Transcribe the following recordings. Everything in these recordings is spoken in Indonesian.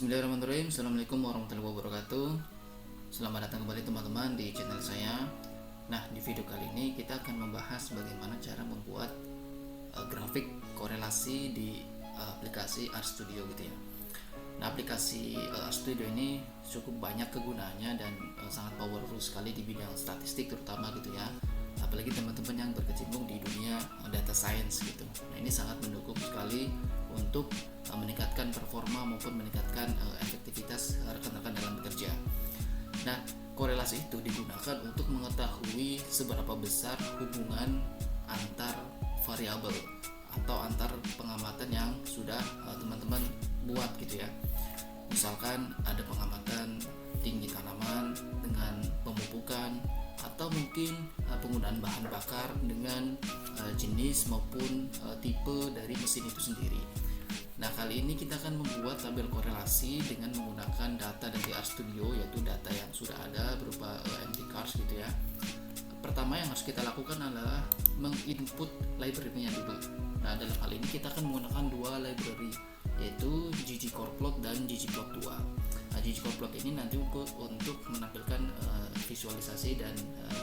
Bismillahirrahmanirrahim. Assalamualaikum warahmatullahi wabarakatuh. Selamat datang kembali teman-teman di channel saya. Nah, di video kali ini kita akan membahas bagaimana cara membuat grafik korelasi di aplikasi RStudio gitu ya. Nah, aplikasi RStudio ini cukup banyak kegunaannya dan sangat powerful sekali di bidang statistik terutama gitu ya. Apalagi teman-teman yang berkecimpung di dunia data science gitu. Nah, ini sangat mendukung sekali untuk meningkatkan performa maupun meningkatkan efektivitas rekan-rekan dalam bekerja. Nah, korelasi itu digunakan untuk mengetahui seberapa besar hubungan antar variabel atau antar pengamatan yang sudah teman-teman buat gitu ya. Misalkan ada pengamatan tinggi tanaman dengan pemupukan, atau mungkin penggunaan bahan bakar dengan jenis maupun tipe dari mesin itu sendiri. Nah, kali ini kita akan membuat tabel korelasi dengan menggunakan data dari RStudio, yaitu data yang sudah ada berupa empty cars gitu ya. Pertama yang harus kita lakukan adalah menginput library-nya dulu. Nah, dalam hal ini kita akan menggunakan dua library, yaitu ggCoreplot dan ggplot2. Nah, ggCoreplot ini nanti untuk menampilkan visualisasi dan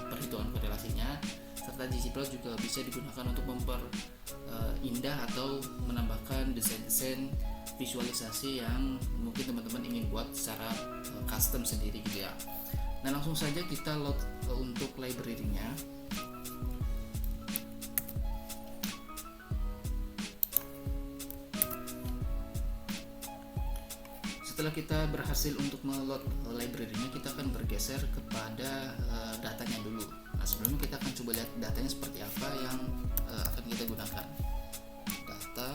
perhitungan korelasinya, serta ggplot juga bisa digunakan untuk memperindah atau menambahkan desain-desain visualisasi yang mungkin teman-teman ingin buat secara custom sendiri gitu ya. Nah, langsung saja kita load untuk library-nya. Setelah kita berhasil untuk meload library-nya, kita akan bergeser kepada datanya dulu. Nah, sebelumnya kita akan coba lihat datanya seperti apa yang akan kita gunakan. Data.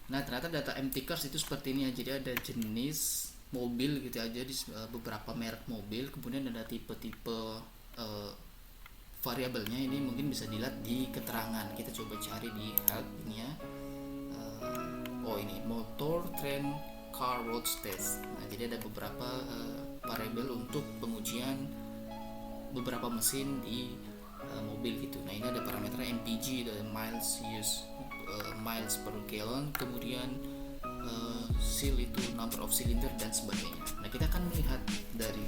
Nah, ternyata data empty cars itu seperti ini ya. Jadi ada jenis mobil gitu aja di beberapa merek mobil, kemudian ada tipe-tipe variabelnya. Ini mungkin bisa dilihat di keterangan. Kita coba cari di help ini ya. Ini motor trend car road test. Nah, jadi ada beberapa variabel untuk pengujian beberapa mesin di mobil gitu. Nah, ini ada parameter MPG, ada miles use, miles per gallon, kemudian seal itu number of cylinder dan sebagainya. Nah, kita akan melihat dari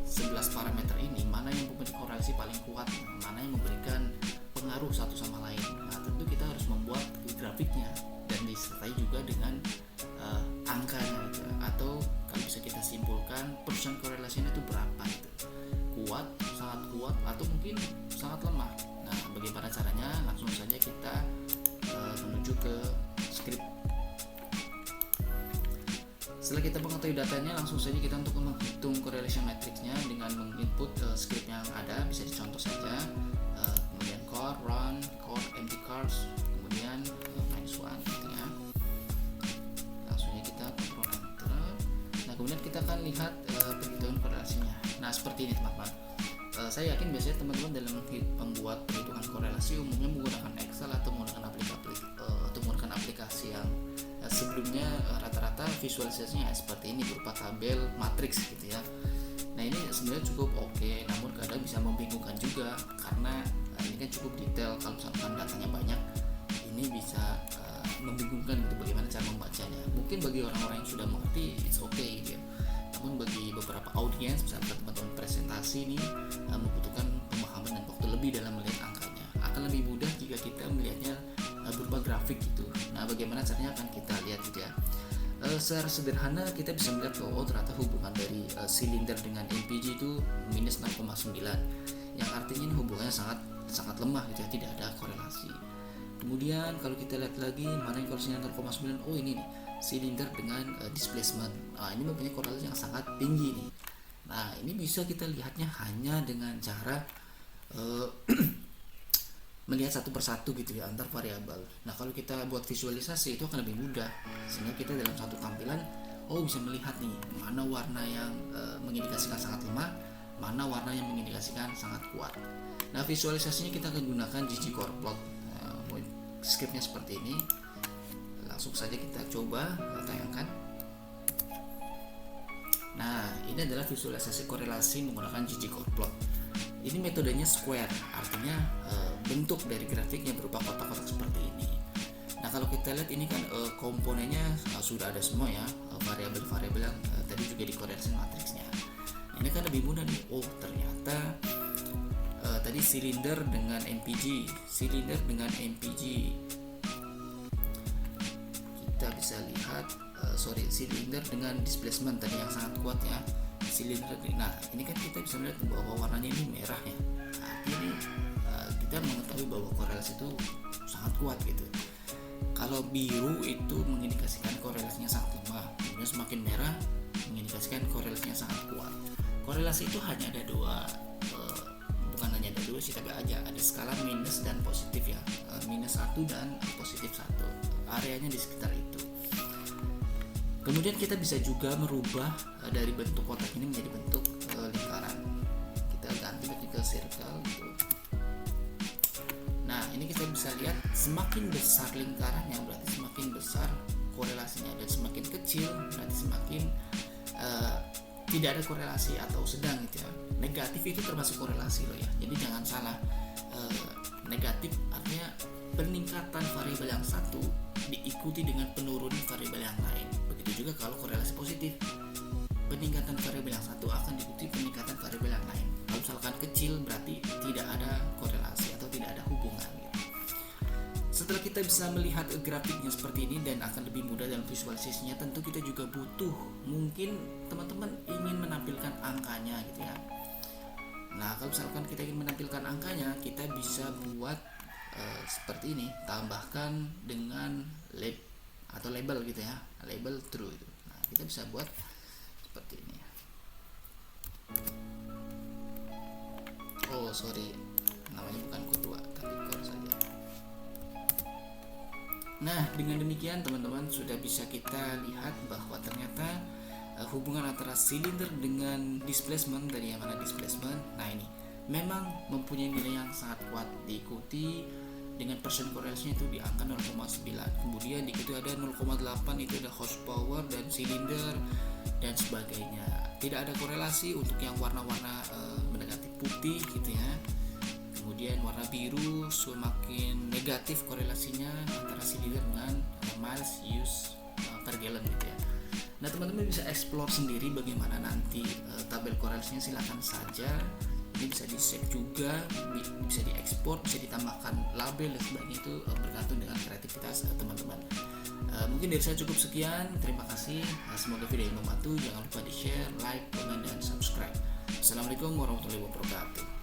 11 parameter ini mana yang memiliki korelasi paling kuat, mana yang memberikan pengaruh satu sama lain. Nah, tentu kita harus membuat grafiknya dan disertai juga dengan angkanya gitu, atau kalau bisa kita simpulkan persen korelasinya itu berapa gitu. Kuat, sangat kuat, atau mungkin sangat lemah. Nah, bagaimana caranya? Langsung saja kita menuju ke script. Setelah kita mengetahui datanya, langsung saja kita untuk menghitung correlation matrixnya dengan menginput script yang ada. Bisa dicontoh saja, kemudian core, run, core, empty cars, kemudian -1 gitu ya. Langsung saja kita control enter. Nah, kemudian kita akan lihat perhitungan korelasinya. Nah, seperti ini teman-teman. Saya yakin biasanya teman-teman dalam membuat perhitungan korelasi umumnya menggunakan Excel atau menggunakan aplikasi yang sebelumnya rata-rata visualisasinya seperti ini berupa tabel matriks gitu ya. Nah, ini sebenarnya cukup oke, namun kadang bisa membingungkan juga karena ini kan cukup detail. Kalau misalkan datanya banyak, ini bisa membingungkan gitu bagaimana cara membacanya. Mungkin bagi orang-orang yang sudah mengerti it's okay gitu ya. Namun bagi beberapa audiens, misalkan teman-teman presentasi ini membutuhkan pemahaman dan waktu lebih dalam melihat angkanya. Akan lebih mudah jika kita melihatnya berupa grafik gitu. Nah, bagaimana caranya akan kita lihat gitu ya. Secara sederhana kita bisa melihat bahwa ternyata hubungan dari silinder dengan MPG itu minus 0,9, yang artinya ini hubungannya sangat lemah gitu ya, tidak ada korelasi. Kemudian kalau kita lihat lagi mana yang korelasinya 0,9, ini nih silinder dengan displacement. Nah, ini mempunyai korelasi yang sangat tinggi nih. Nah, ini bisa kita lihatnya hanya dengan cara melihat satu persatu gitu ya antar variabel. Nah, kalau kita buat visualisasi itu akan lebih mudah, sehingga kita dalam satu tampilan bisa melihat nih mana warna yang mengindikasikan sangat lemah, mana warna yang mengindikasikan sangat kuat. Nah, visualisasinya kita akan gunakan ggCoreplot. Scriptnya seperti ini. Langsung saja kita coba tayangkan. Nah, ini adalah visualisasi korelasi menggunakan ggplot. Ini metodenya square, artinya bentuk dari grafiknya berupa kotak-kotak seperti ini. Nah, kalau kita lihat ini kan komponennya sudah ada semua ya, variabel-variabel yang tadi juga dikorelasi matriksnya. Ini kan lebih mudah nih. Oh, ternyata tadi silinder dengan MPG, kita bisa lihat silinder dengan displacement tadi yang sangat kuat ya, silinder. Nah, ini kan kita bisa melihat bahwa warnanya ini merah ya. Nah, ini kita mengetahui bahwa korelasi itu sangat kuat gitu. Kalau biru itu mengindikasikan korelasinya sangat lemah, kemudian semakin merah mengindikasikan korelasinya sangat kuat. Korelasi itu hanya ada dua, bukan hanya ada dua sih, tapi ada skala minus dan positif ya, minus 1 dan positif 1, areanya di sekitar itu. Kemudian kita bisa juga merubah dari bentuk kotak ini menjadi bentuk lingkaran. Kita ganti ke circle gitu. Nah, ini kita bisa lihat semakin besar lingkarannya berarti semakin besar korelasinya, dan semakin kecil berarti semakin tidak ada korelasi atau sedang gitu ya. Negatif itu termasuk korelasi loh ya, jadi jangan salah. Negatif artinya peningkatan variabel yang satu diikuti dengan penurunan variabel yang lain. Begitu juga kalau korelasi positif, peningkatan variabel yang satu akan diikuti peningkatan variabel yang lain. Kalau misalkan kecil berarti tidak ada korelasi atau tidak ada hubungan gitu. Setelah kita bisa melihat grafiknya seperti ini dan akan lebih mudah dalam visualisasinya, tentu kita juga butuh, mungkin teman-teman ingin menampilkan angkanya gitu ya. Nah, kalau misalkan kita ingin menampilkan angkanya, kita bisa buat seperti ini, tambahkan dengan label gitu ya, label true itu. Nah, kita bisa buat seperti ini. Oh sorry, namanya bukan kode 2 tapi core saja. Nah, dengan demikian teman-teman sudah bisa kita lihat bahwa ternyata hubungan antara silinder dengan displacement, dari yang mana displacement, nah ini memang mempunyai nilai yang sangat kuat, diikuti dengan persen korelasinya itu di angka 0,9. Kemudian di situ ada 0,8 itu ada horsepower dan silinder dan sebagainya. Tidak ada korelasi untuk yang warna-warna mendekati putih gitu ya. Kemudian warna biru semakin negatif korelasinya antara silinder dengan miles use per gallon gitu ya. Nah, teman-teman bisa explore sendiri bagaimana nanti tabel korelasinya, silakan saja. Ini bisa di save juga, bisa diekspor, bisa ditambahkan label dan sebagainya, itu bergantung dengan kreativitas teman-teman. Mungkin dari saya cukup sekian, terima kasih, semoga video ini membantu. Jangan lupa di share, like, komen, dan subscribe. Assalamualaikum warahmatullahi wabarakatuh.